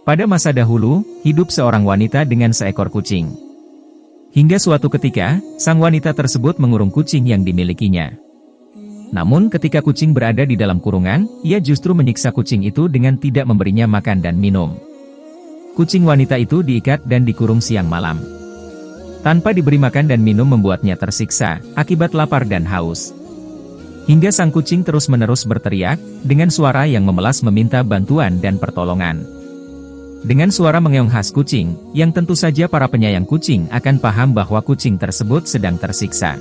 Pada masa dahulu, hidup seorang wanita dengan seekor kucing. Hingga suatu ketika, sang wanita tersebut mengurung kucing yang dimilikinya. Namun ketika kucing berada di dalam kurungan, ia justru menyiksa kucing itu dengan tidak memberinya makan dan minum. Kucing wanita itu diikat dan dikurung siang malam. Tanpa diberi makan dan minum membuatnya tersiksa, akibat lapar dan haus. Hingga sang kucing terus-menerus berteriak, dengan suara yang memelas meminta bantuan dan pertolongan. Dengan suara mengeong khas kucing, yang tentu saja para penyayang kucing akan paham bahwa kucing tersebut sedang tersiksa.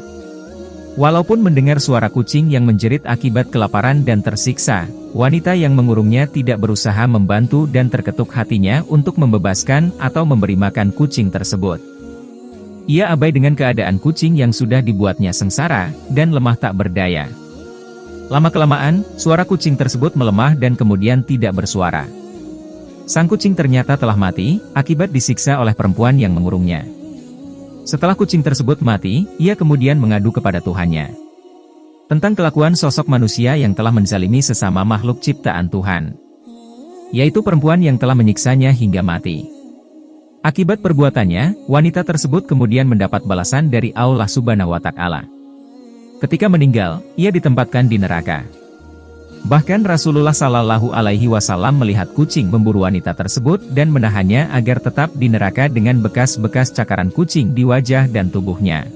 Walaupun mendengar suara kucing yang menjerit akibat kelaparan dan tersiksa, wanita yang mengurungnya tidak berusaha membantu dan terketuk hatinya untuk membebaskan atau memberi makan kucing tersebut. Ia abai dengan keadaan kucing yang sudah dibuatnya sengsara dan lemah tak berdaya. Lama-kelamaan, suara kucing tersebut melemah dan kemudian tidak bersuara. Sang kucing ternyata telah mati, akibat disiksa oleh perempuan yang mengurungnya. Setelah kucing tersebut mati, ia kemudian mengadu kepada Tuhannya tentang kelakuan sosok manusia yang telah menzalimi sesama makhluk ciptaan Tuhan, yaitu perempuan yang telah menyiksanya hingga mati. Akibat perbuatannya, wanita tersebut kemudian mendapat balasan dari Allah Subhanahu wa Ta'ala. Ketika meninggal, ia ditempatkan di neraka. Bahkan Rasulullah Shallallahu Alaihi Wasallam melihat kucing memburu wanita tersebut dan menahannya agar tetap di neraka dengan bekas-bekas cakaran kucing di wajah dan tubuhnya.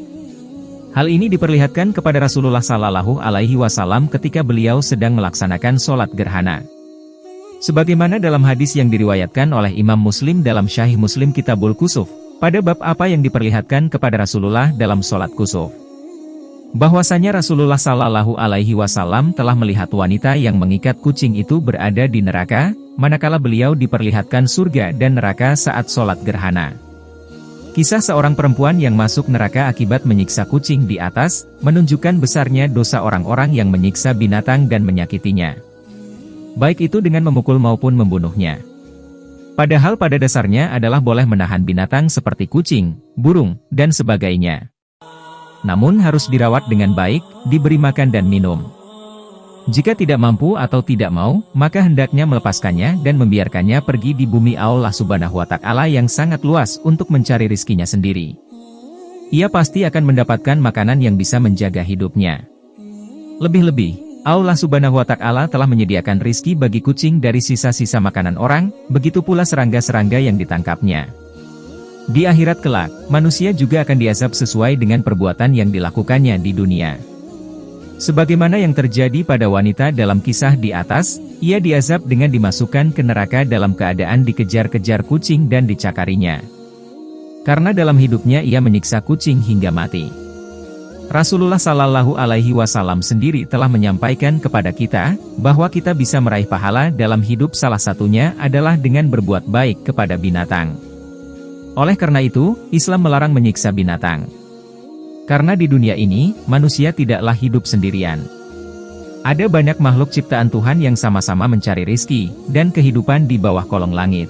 Hal ini diperlihatkan kepada Rasulullah Shallallahu Alaihi Wasallam ketika beliau sedang melaksanakan sholat gerhana. Sebagaimana dalam hadis yang diriwayatkan oleh Imam Muslim dalam Sahih Muslim Kitabul Kusuf, pada bab apa yang diperlihatkan kepada Rasulullah dalam sholat kusuf. Bahwasanya Rasulullah Shallallahu Alaihi Wasallam telah melihat wanita yang mengikat kucing itu berada di neraka, manakala beliau diperlihatkan surga dan neraka saat sholat gerhana. Kisah seorang perempuan yang masuk neraka akibat menyiksa kucing di atas, menunjukkan besarnya dosa orang-orang yang menyiksa binatang dan menyakitinya. Baik itu dengan memukul maupun membunuhnya. Padahal pada dasarnya adalah boleh menahan binatang seperti kucing, burung, dan sebagainya. Namun harus dirawat dengan baik, diberi makan dan minum. Jika tidak mampu atau tidak mau, maka hendaknya melepaskannya dan membiarkannya pergi di bumi Allah Subhanahu wa Ta'ala yang sangat luas untuk mencari rizkinya sendiri. Ia pasti akan mendapatkan makanan yang bisa menjaga hidupnya. Lebih-lebih, Allah Subhanahu wa Ta'ala telah menyediakan rizki bagi kucing dari sisa-sisa makanan orang, begitu pula serangga-serangga yang ditangkapnya. Di akhirat kelak, manusia juga akan diazab sesuai dengan perbuatan yang dilakukannya di dunia. Sebagaimana yang terjadi pada wanita dalam kisah di atas, ia diazab dengan dimasukkan ke neraka dalam keadaan dikejar-kejar kucing dan dicakarinya. Karena dalam hidupnya ia menyiksa kucing hingga mati. Rasulullah Shallallahu Alaihi Wasallam sendiri telah menyampaikan kepada kita, bahwa kita bisa meraih pahala dalam hidup, salah satunya adalah dengan berbuat baik kepada binatang. Oleh karena itu, Islam melarang menyiksa binatang. Karena di dunia ini, manusia tidaklah hidup sendirian. Ada banyak makhluk ciptaan Tuhan yang sama-sama mencari rizki, dan kehidupan di bawah kolong langit.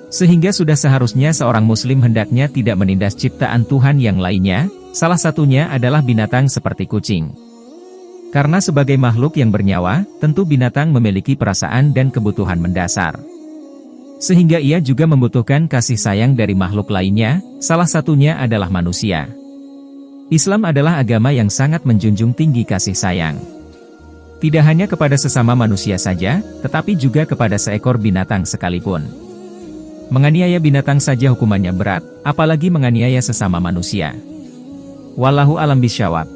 Sehingga sudah seharusnya seorang muslim hendaknya tidak menindas ciptaan Tuhan yang lainnya, salah satunya adalah binatang seperti kucing. Karena sebagai makhluk yang bernyawa, tentu binatang memiliki perasaan dan kebutuhan mendasar. Sehingga ia juga membutuhkan kasih sayang dari makhluk lainnya, salah satunya adalah manusia. Islam adalah agama yang sangat menjunjung tinggi kasih sayang. Tidak hanya kepada sesama manusia saja, tetapi juga kepada seekor binatang sekalipun. Menganiaya binatang saja hukumannya berat, apalagi menganiaya sesama manusia. Wallahu a'lam bishawab.